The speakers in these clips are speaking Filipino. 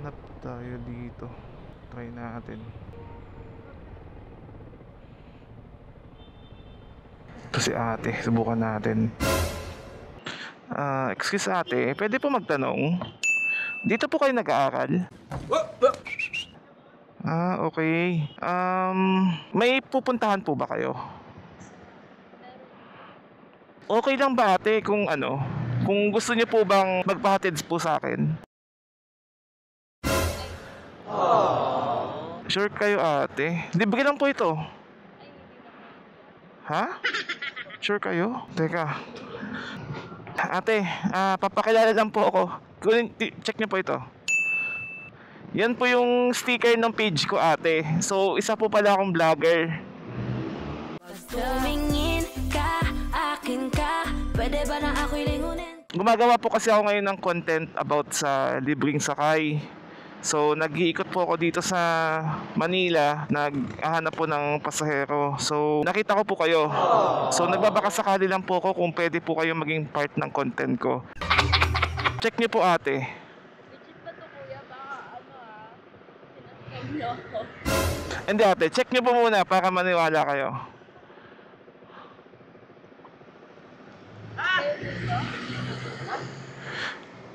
Hanap tayo dito. Try natin. Ito si ate, subukan natin. Excuse ate, pwede po magtanong? Dito po kayo nag-aaral? Okay. May pupuntahan po ba kayo? Okay lang ba ate kung kung gusto niyo po bang magpahatid po sa akin? Sure kayo ate? Libre lang po ito. Ha? Sure kayo? Teka. Ate, papakilala lang po ako. Check niyo po ito. Yan po yung sticker ng page ko ate. So, isa po pala akong vlogger. Tumingin ka, akin ka, pwede ba na ako'y lingunin? Gumagawa po kasi ako ngayon ng content about sa libreng sakay. So, nag-iikot po ako dito sa Manila, naghahanap po ng pasahero. So, nakita ko po kayo. So, nagbabakasakali lang po ako kung pwede po kayo maging part ng content ko. Check niyo po ate. Legit ba to kuya? Baka sinascam niyo ako. Hindi ate, check niyo po muna para maniwala kayo.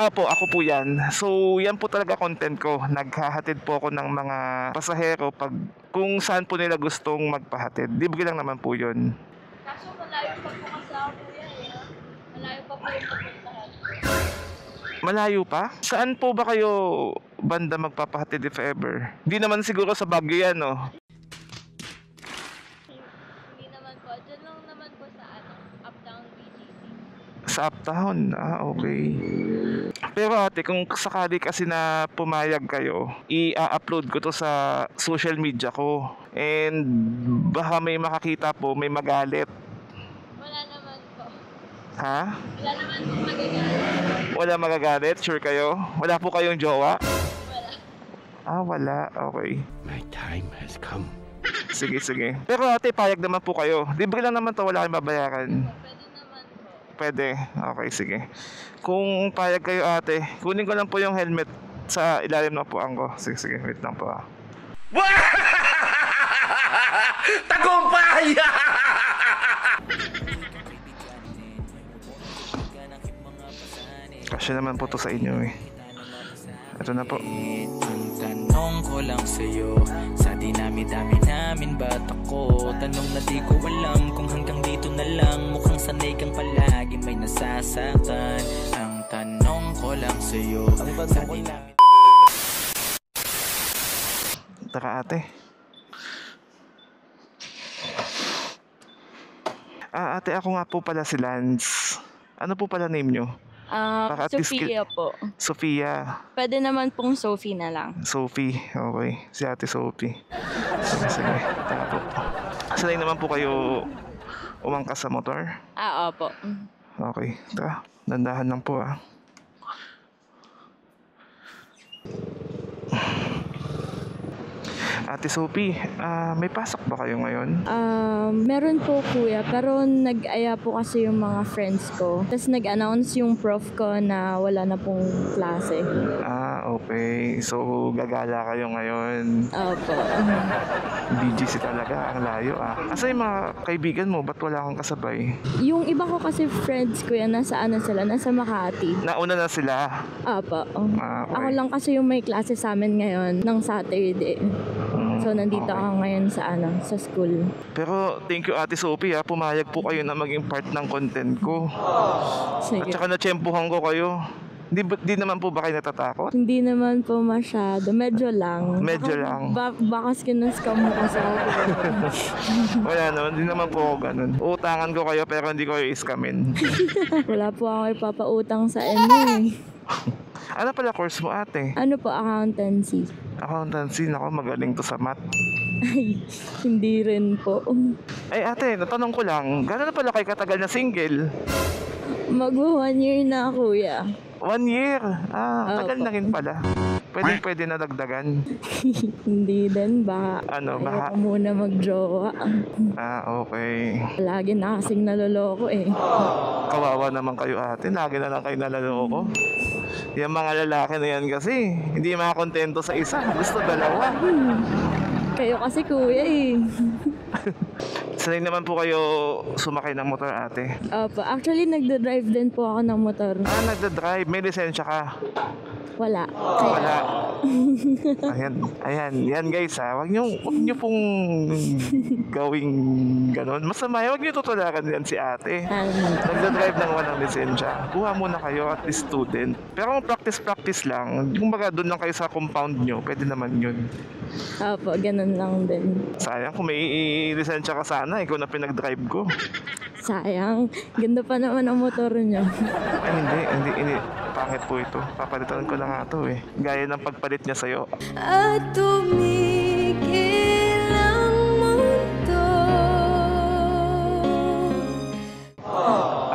Ako po yan. So, yan po talaga content ko. Naghahatid po ako ng mga pasahero kung saan po nila gustong magpahatid. Libre lang naman po yun. Kaso malayo pa po kasi ako kuya eh. Malayo pa po yung pupuntahan. Malayo pa? Saan po ba kayo banda magpapahatid if ever? Hindi naman siguro sa Baguio yan, no? Hindi naman po. Diyan lang naman po sa Uptown BGC. Sa Uptown? Okay. Pero ate, kung sakali kasi na pumayag kayo, i-upload ko to sa social media ko. And baka may makakita po, may magalit. Wala naman po. Ha? Wala naman po magagalit. Wala magagalit? Sure kayo? Wala po kayong jowa? Wala. Wala. Okay. My time has come. Sige. Pero ate, payag naman po kayo. Libre lang naman to, wala kayong babayaran. Pwede naman po. Pwede. Okay, sige. Kung payag kayo ate, kunin ko lang po yung helmet sa ilalim ng puwang ko. Sige, wait lang po Tagumpay! Kasi naman po to sa inyo eh. Ito na po. Tanong ko lang sa'yo, sa dinami-dami namin ba't ako? Tanong na di ko alam kung hanggang dito na lang. Mukhang sanay kang palagi may nasasaktan. Ang tanong ko lang sa'yo, sa dinami. Tara ate. Ate, ako nga po pala si Lance. Ano po pala name nyo? Para at least Sophia po. Sophia. Pwede naman pong Sophie na lang. Sophie. Okay. Si ate Sophie. Sige. Tara po. Sanay naman po kayo umangkas sa motor? Opo. Okay. Tara. Dandahan lang po Ate Sophie, may pasok ba kayo ngayon? Meron po kuya, pero nag-aya po kasi yung mga friends ko. Tapos nag-announce yung prof ko na wala na pong klase. Okay. So, gagala kayo ngayon. Opo. BGC talaga, ang layo Asa yung mga kaibigan mo? Ba't wala kang kasabay? Yung iba ko kasi friends kuya, nasa sila? Nasa Makati. Nauna na sila? Opo. Okay. Ako lang kasi yung may klase sa amin ngayon ng Saturday. So, nandito Okay. ako ngayon sa school. Pero thank you Ate Sophie pumayag po kayo na maging part ng content ko. At Sige. saka natsyempohan ko kayo. Di naman po ba kayo natatakot? Hindi naman po masyado. Medyo lang. Medyo lang. Baka skinascam mo kasi ako. Wala naman, di naman po ako ganun. Utangan ko kayo pero hindi ko kayo iskamin. Wala po ako ipapautang sa inyo eh. Ano pala course mo ate? Ano po, accountancy? Accountancy, nako magaling to sa math. Ay, hindi rin po. Ay ate, natanong ko lang, gano'n na pala kayo katagal na single? Mag-1 year na kuya. 1 year? Tagal Opo. na rin pala. Pwede na dagdagan. Hindi din ba? Baka? Ayoko muna mag-jowa. Okay. Lagi na kasing naloloko eh. Kawawa naman kayo ate, lagi na lang kayo nalaloko. Yung mga lalaki na yan kasi, hindi makakontento sa isa. Gusto dalawa. Kayo kasi kuya eh. Sanay naman po kayo sumakay ng motor, ate. Opo, actually nagda-drive din po ako ng motor. Ah, nagda-drive. May lisensya ka. Wala. Kaya, Wala. Ayan. Yan guys ha. Wag niyo pong gawing ganon. Masama yan. Wag niyo tutulakan yan si ate. Nagda-drive ng walang lisensya. Kuha muna kayo at least student. Pero kung practice lang, yung baga doon lang kayo sa compound nyo, pwede naman yun. Opo, ganun lang din. Sayang kung may lisensya ka sana, ikaw na pinag-drive ko. Sayang. Ganda pa naman ang motor niyo. Ay hindi. Pangit po ito. Papalitan ko na nga ito eh. Gaya ng pagpalit niya sa'yo. At tumigil ang mundo.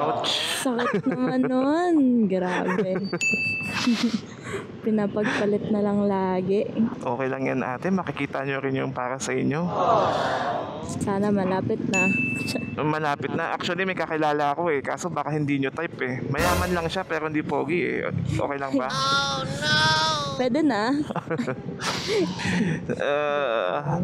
Ouch! Sakit naman nun. Grabe. Pinapagpalit na lang lagi. Okay lang yan ate, makikita nyo rin yung para sa inyo. Sana malapit na. Malapit na. Actually may kakilala ako eh, kaso baka hindi nyo type eh. Mayaman lang siya pero hindi pogi eh. Okay lang ba? Pwede na.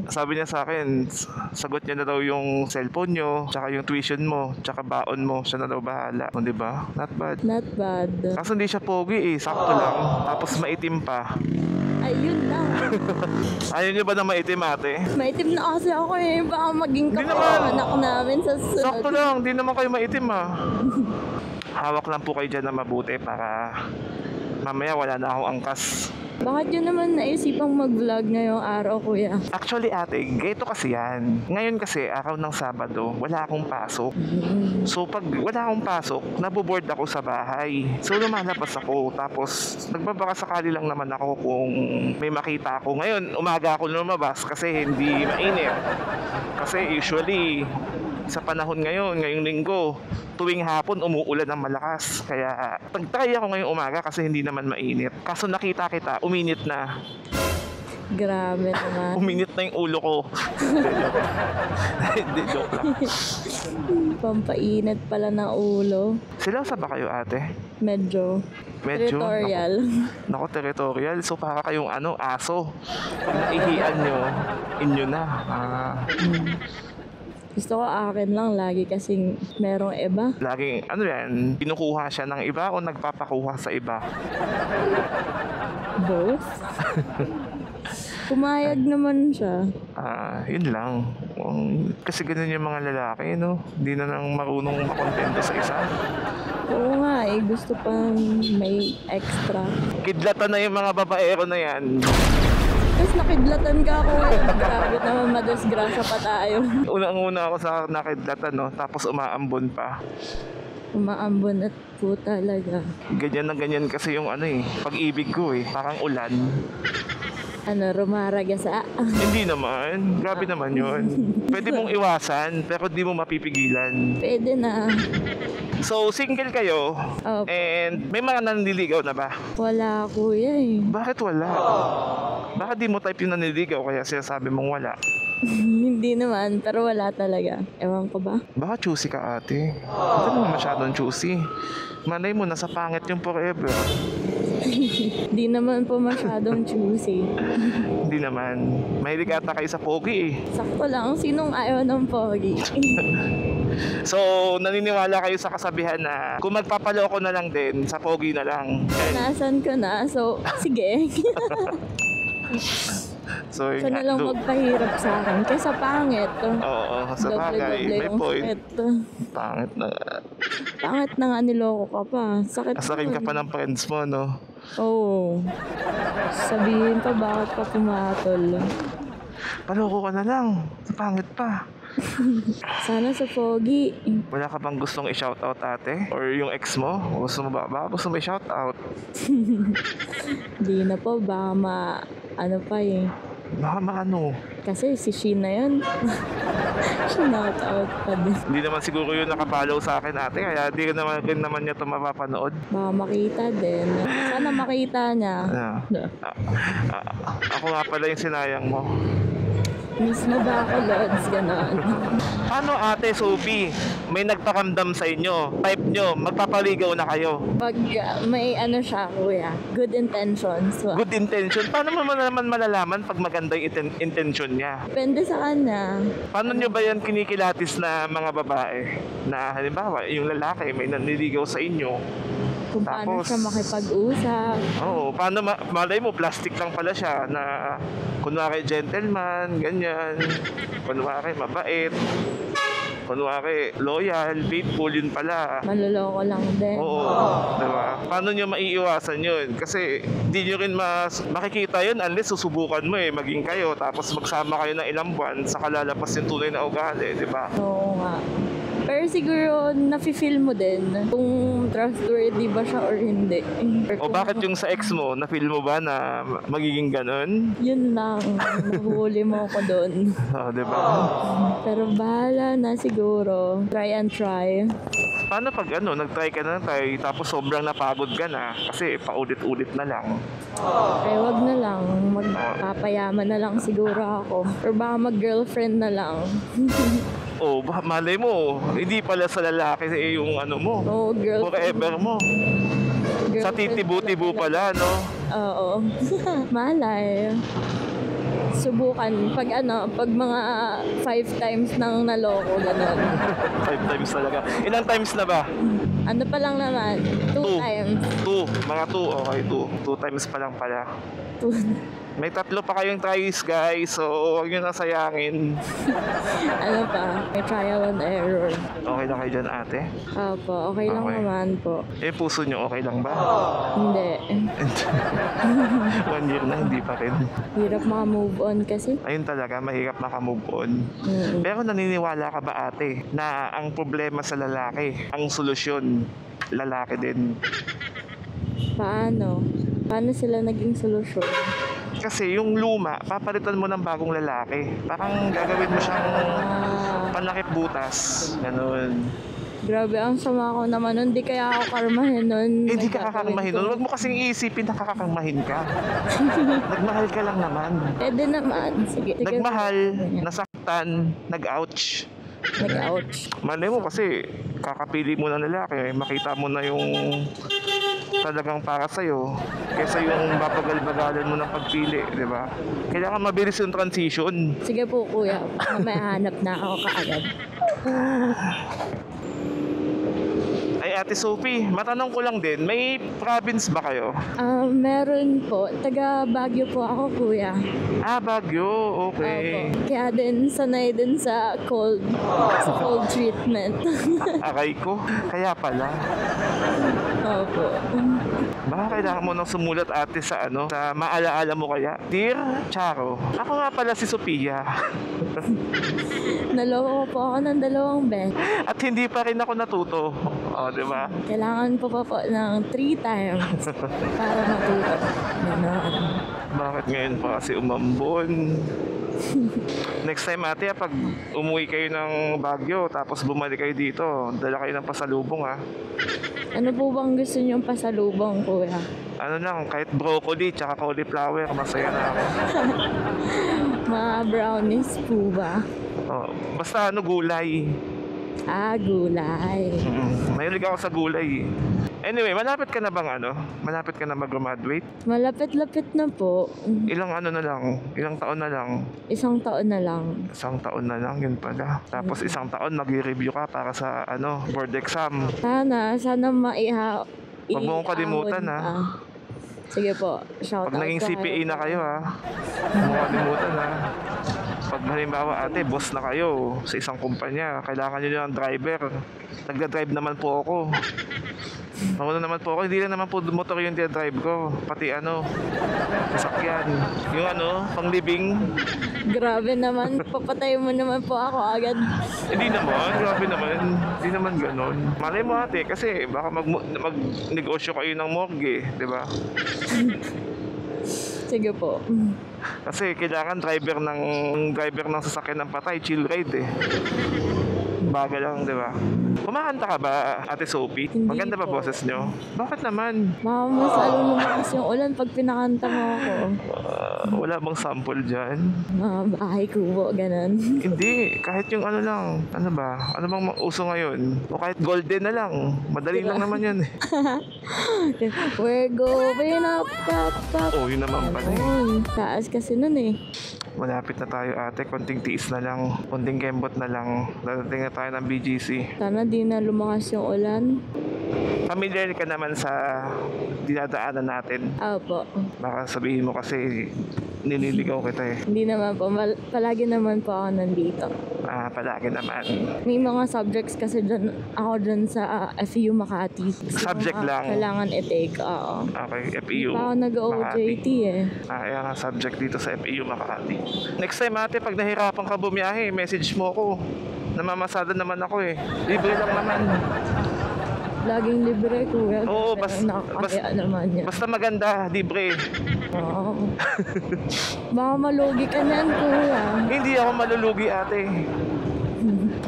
Sabi niya sa akin, sagot niya na daw yung cellphone nyo, tsaka yung tuition mo, tsaka baon mo, siya na daw bahala. O, diba? Not bad. Not bad. Kaso hindi siya pogi eh, sakto lang. Tapos maitim pa. Ayun lang. Ayaw niyo ba na maitim ate? Maitim na kasi ako eh. Baka maging Hindi kapag-anak namin sa Sakto sunod. lang, di naman kayo maitim ah. Hawak lang po kayo dyan na mabuti para mamaya wala na akong angkas. Bakit yun naman naisipang mag-vlog ngayong araw, kuya? Actually ate, ganito kasi yan. Ngayon kasi, araw ng Sabado, wala akong pasok. So pag wala akong pasok, naboboard ako sa bahay. So lumalabas ako, tapos nagbabaka sakali lang naman ako kung may makita ako. Ngayon, umaga ako lumabas kasi hindi mainit. Kasi usually, sa panahon ngayong linggo, tuwing hapon umuulan ng malakas. Kaya nag-try ako ngayong umaga kasi hindi naman mainit. Kaso nakita kita, uminit na. Grabe naman. Uminit na yung ulo ko. Hindi, joke lang. Pampainit pala ng ulo. Silosa ba kayo ate? Medyo. Territorial. Nako, territorial. So para kayong aso. Pag naihian nyo, inyo na. Gusto ko akin lang lagi kasing merong iba. Laging, kinukuha siya ng iba o nagpapakuha sa iba? Both? Pumayag naman siya. Yun lang. Kasi ganun yung mga lalaki, no? Hindi na lang marunong makontento sa isa. Oo nga eh, gusto pang may extra. Kidlatan na yung mga babaero na yan. Tapos nakidlatan ka ako eh. Grabe naman, madisgrasya pa tayo. Unang-una ako sa nakidlatan, no? Tapos umaambon pa. Umaambon at po talaga. Ganyan na ganyan kasi yung pag-ibig ko eh. Parang ulan. Rumaragasa. Hindi naman. Grabe naman yun. Pwede mong iwasan, pero di mo mapipigilan. Pwede na. So, single kayo, Opo. and may mga nanliligaw na ba? Wala kuya eh. Bakit wala? Bakit di mo type yung nanliligaw kaya sinasabi mong wala? Hindi naman, pero wala talaga. Ewan ko ba? Baka choosy ka ate. Hindi naman masyadong choosy. Malay mo, nasa pangit yung forever. Hindi naman po masyadong choosy. Hindi naman. Mahilig ata kayo sa pogi eh. Sakto lang, sinong ayaw ng pogi? So, naniniwala kayo sa kasabihan na kung magpapaloko na lang din, sa pogi na lang. Nasan ko na, so sige. So, Siya na lang magpahirap sa akin. Kaysa pangit. Oo, sa bagay. Doble-doble May yung point. sakit. Pangit na. Pangit na nga niloko ka pa. Sakit Asakin ka nun. pa ng friends mo, no? Oo. Sabihin pa bakit pa pumatol. Paloko ka na lang. Pangit pa. Sana sa pogi. Wala ka bang gustong i-shoutout ate? Or yung ex mo? Gusto mo ba? Baka gusto mo i-shoutout? Di na po, baka ano pa eh. Baka maano? Kasi si Sheena yun. Shout out pa din. Hindi naman siguro yun nakapollow sa akin ate. Kaya di rin naman niya ito mapapanood. Baka makita din. Sana makita niya. Ako nga pala yung sinayang mo. Miss mo ba ako, Lods? Ganon. Paano Ate Sophie? May nagpakamdam sa inyo. Type nyo, magpapaligaw na kayo. Pag may ano siya, kuya, good intentions. Good intention. Paano mo naman malalaman pag maganda yung intention niya? Depende sa kanya. Paano nyo ba yan kinikilatis na mga babae? Na halimbawa, yung lalaki may nanliligaw sa inyo. Kung paano Tapos, siya makipag-usap. Oo, paano malay mo, plastic lang pala siya na kunwari gentleman, ganyan. Kunwari mabait. Kunwari loyal, faithful, yun pala. Maloloko lang din. Oo, diba? Paano nyo maiiwasan yun? Kasi di nyo rin makikita yun unless susubukan mo maging kayo tapos magsama kayo ng ilang buwan saka lalapas yung tunay na ugali, diba? Oo nga. Pero siguro, nafe-feel mo din kung trustworthy ba siya or hindi. O bakit yung sa ex mo, na-feel mo ba na magiging ganun? Yun lang, nahuli mo ako doon. Oo, diba? Pero bahala na siguro. Try and try. Paano pag nag-try ka na tayo tapos sobrang napagod ka na kasi paulit-ulit na lang? Ay, wag na lang. Magpapayaman na lang siguro ako. Or baka mag-girlfriend na lang. O, malay mo, hindi pala sa lalaki yung mo. Oo, girlfriend. Forever mo. Sa titibo-tibo pala, no? Oo. Malay. Subukan. Pag pag mga 5 times nang naloko, gano'n. 5 times talaga. Ilang times na ba? Ano pa lang naman? 2 times. 2. Mga 2. Okay, 2. 2 times pa lang pala. 2. May 3 pa kayong tries, guys. So, huwag nyo na sayangin. Ano pa? May trial and error. Okay lang kayo dyan, ate? Opo, okay lang Okay. naman po. Puso nyo okay lang ba? Hindi. 1 year na, hindi pa rin. Hirap maka-move on kasi. Ayun talaga, mahirap makamove on. Mm. Pero naniniwala ka ba, ate, na ang problema sa lalaki, ang solusyon, lalaki din? Paano? Paano sila naging solusyon? Kasi yung luma, papalitan mo ng bagong lalaki. Parang gagawin mo siyang panlakip butas. Ganun. Grabe, ang sama ko naman nun. Di kaya ako karmahin nun. Hindi ka kakarmahin nun. Huwag mo kasing iisipin na kakakarmahin ka. Nagmahal ka lang naman. Pwede naman. Sige. Nagmahal, nasaktan, nag-ouch. Nag-ouch. Malay mo kasi kakapili mo ng lalaki, makita mo na yung talagang para sa'yo kaysa yung babagal-bagalan mo ng pagpili, di ba? Kailangan mabilis yung transition. Sige po, kuya. May hanap na ako kaagad. Ay, Ate Sophie, matanong ko lang din, may province ba kayo? Meron po. Taga Baguio po ako, kuya. Ah, Baguio, okay. Opo. Kaya din, sanay din sa cold treatment. Aray ko, kaya pala. Opo. Baka kailangan mo nang sumulat, ate, sa sa maalaala mo kaya. Dear Charo, ako nga pala si Sophia. Naloko po ako ng 2 beses. At hindi pa rin ako natuto. O, di ba? Kailangan po ng 3 times para matuto. Ganon. Bakit ngayon pa kasi umambon? Next time, ate, pag umuwi kayo ng Baguio, tapos bumalik kayo dito, dala kayo ng pasalubong, ha? Ano po bang gusto niyong pasalubong, kuya? Ano lang, kahit broccoli, tsaka cauliflower, masaya na ako. Mga brownies po ba? Oh, basta gulay. Gulay. Mahilig ako sa gulay. Anyway, malapit ka na bang Malapit ka na mag-graduate? Malapit-lapit na po. Ilang ilang taon na lang? 1 taon na lang. 1 taon na lang, yun pala. Tapos 1 taon mag-review ka para sa board exam. Sana Huwag mo akong kalimutan, ha? Sige po, shout Pag out naging ko CPA kayo. na kayo, ha? Huwag mo kalimutan, ha? Pag halimbawa, ate, boss na kayo sa isang kumpanya, kailangan nyo ng driver. Nagda-drive naman po ako. Nauna naman po ako, hindi lang naman po motor yung drive ko. Pati sasakyan. Yung pang living. Grabe naman, papatay mo naman po ako agad. Hindi naman, grabe naman. Hindi naman ganon. Malay mo, ate, kasi baka mag-negosyo kayo ng morgue, di ba? Sige po. Kasi kailangan driver ng sasakyan ng patay, chill ride, Baga lang, di ba? Kumakanta ka ba, Ate Sophie? Hindi Maganda ba po. boses nyo? Bakit naman? Baka mas naman lumakas yung ulan pag pinakanta mo ako. Wala bang sample dyan? Mga bahay kubo, ganun. Hindi, kahit yung ano lang. Ano ba? Ano bang uso ngayon? O kahit golden na lang. Madali lang naman yun eh. We're going up, up, up. Oh, yun naman pala eh. Ayun, taas kasi nun eh. Malapit na tayo ate, konting tiis na lang, konting kembot na lang. Dadating na tayo ng BGC. Sana di na lumakas yung ulan. Familiar ka naman sa dinadaanan natin. Opo. Baka sabihin mo kasi nililigaw kita eh. Hindi naman po. Palagi naman po ako nandito. Palagi naman. May mga subjects kasi ako dyan sa FEU Makati. Subject lang? Kailangan i-take. Oo. Okay, FEU Hindi pa ako nag-OJT eh. Kaya nga subject dito sa FEU Makati. Next time ate, pag nahirapan ka bumiyahe, message mo ako. Namamasada naman ako eh. Libre lang naman. Laging libre kuya. Oo, Pero nakakaya naman yan. Basta maganda, libre. Oo. Baka malugi ka niyan kuya. Hindi ako malulugi ate.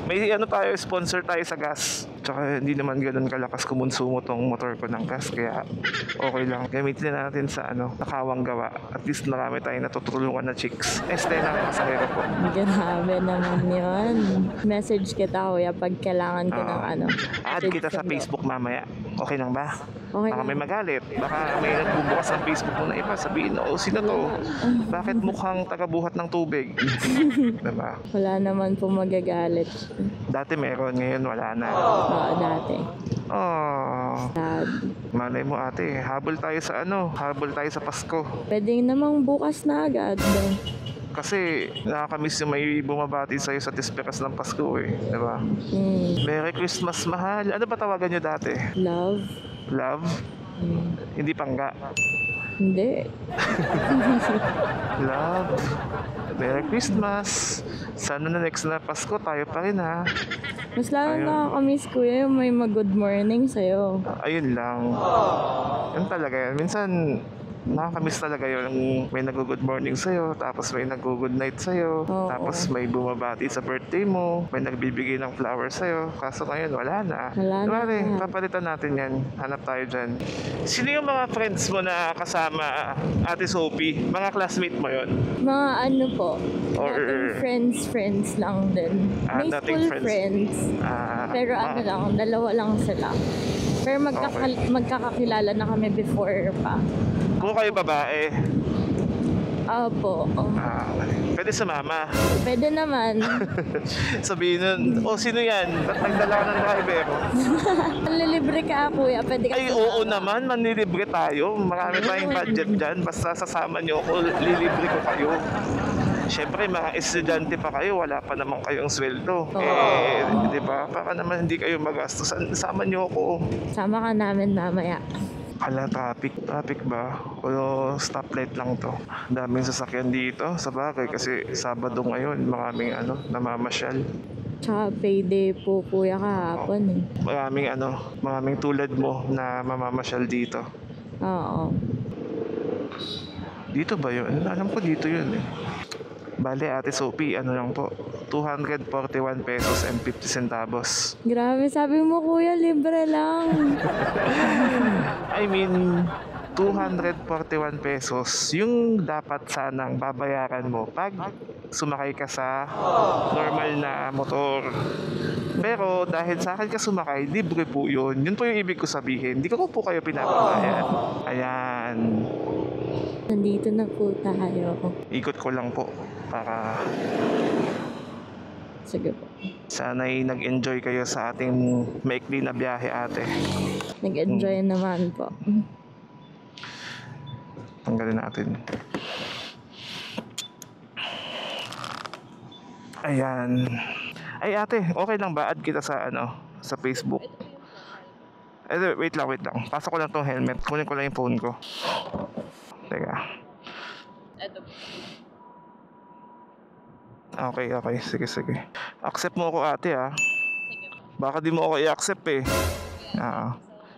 May ano tayo, sponsor tayo sa gas. Tsaka hindi naman ganun kalakas kumonsumo tong motor ko ng gas. Kaya okay lang. Gamitin na natin sa nakawang gawa. At least marami tayong natutulungan na chicks. Stay na pasahero po. Grabe naman yun. Message kita kuya pag kailangan ko ng Add kita sa Facebook mamaya. Okay lang ba? Okay Baka lang. may magalit. Baka may nagbubukas ng Facebook mo na iba. Sabihin, sino to? Bakit mukhang tagabuhat ng tubig? Diba? Wala naman po magagalit. Dati meron, ngayon wala na. Oo, dati. Oh, Sad. malay mo ate, habol tayo sa habol tayo sa Pasko. Pwede namang bukas na agad. Kasi nakakamiss yung may bumabati sa'yo sa tisperas ng Pasko eh. Diba? Merry Christmas, mahal. Ano ba tawagan nyo dati? Love? Love? Hindi pangga. Hindi. Love. Merry Christmas. Sana na next na Pasko tayo pa rin ha. Mas lalo Ayun. nakakamiss kuya yung may mag-good morning sa'yo. Ayun lang. Yun talaga yan. Minsan, nakakamiss talaga yun. May nag-good morning sa'yo, tapos may nag-good night sa'yo, Oo. tapos may bumabati sa birthday mo, may nagbibigay ng flowers sa'yo. Kaso ngayon, wala na. Wala na. Diba, papalitan natin yan. Hanap tayo dyan. Sino yung mga friends mo na kasama Ate Sophie? Mga classmate mo yon? Mga ano po, Or- dating friends lang din. May dating school friends. Pero ano lang, dalawa lang sila. Pero magkakakilala na kami before pa. Kung kayo babae, Opo. pwede sumama. Pwede naman. Sabihin nun, sino yan? Ba't nagdala ka ng driver? Lilibre ka kuya, pwede ka Ay, oo naman, manlilibre tayo. Marami tayong budget dyan. Basta sasama nyo ako, lilibre ko kayo. Siyempre, mga estudyante pa kayo, wala pa naman kayong sweldo. Di ba? Para naman hindi kayo magastos. Sama nyo ako. Sama ka namin mamaya. Ala, traffic ba? O stoplight lang to? Daming sasakyan dito. Sa bagay, kasi Sabado ngayon, maraming namamasyal. Tsaka payday po kuya kahapon eh. Maraming tulad mo na mamamasyal dito. Oo. Dito ba yun? Alam ko dito yun eh. Bale, Ate Sophie, lang po, 241 pesos and 50 centavos. Grabe, sabi mo kuya, libre lang. I mean, 241 pesos yung dapat sanang babayaran mo pag sumakay ka sa normal na motor. Pero dahil sa akin ka sumakay, libre po yun. Yun po yung ibig ko sabihin. Hindi ko po kayo pinapabayad. Ayan. Nandito na po tayo. Ikot ko lang po para Sige po. sana'y nag-enjoy kayo sa ating maikli na biyahe ate. Nag-enjoy naman po. Tanggalin natin. Ayan. Ay ate, okay lang ba? Add kita sa sa Facebook. Wait lang. Pasok ko lang tong helmet. Kunin ko lang yung phone ko. Teka. Okay. Sige. Accept mo ako ate ha. Baka di mo ako i-accept eh.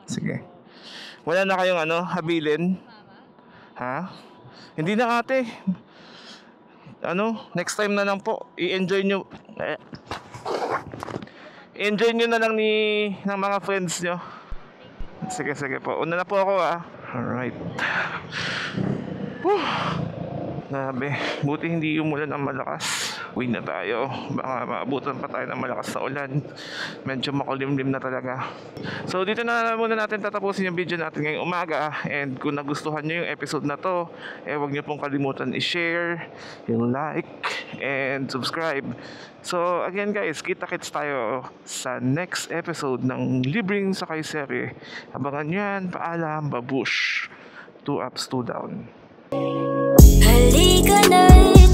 Sige. Wala na kayong habilin? Ha? Hindi na ate. Next time na lang po. I-enjoy nyo. I-enjoy nyo na lang ng mga friends nyo. Sige po. Una na po ako ha. Alright. Whew. Grabe, buti hindi umulan ng malakas. Uwi na tayo. Baka maabutan pa tayo ng malakas na ulan. Medyo makulimlim na talaga. So dito na muna natin tatapusin yung video natin ngayong umaga. And kung nagustuhan nyo yung episode na to, huwag nyo pong kalimutan i-share, yung like, and subscribe. So again guys, kita-kits tayo sa next episode ng Libreng Sakay Serye. Abangan nyo yan. Paalam, babush. 2 ups, 2 down. Halika na.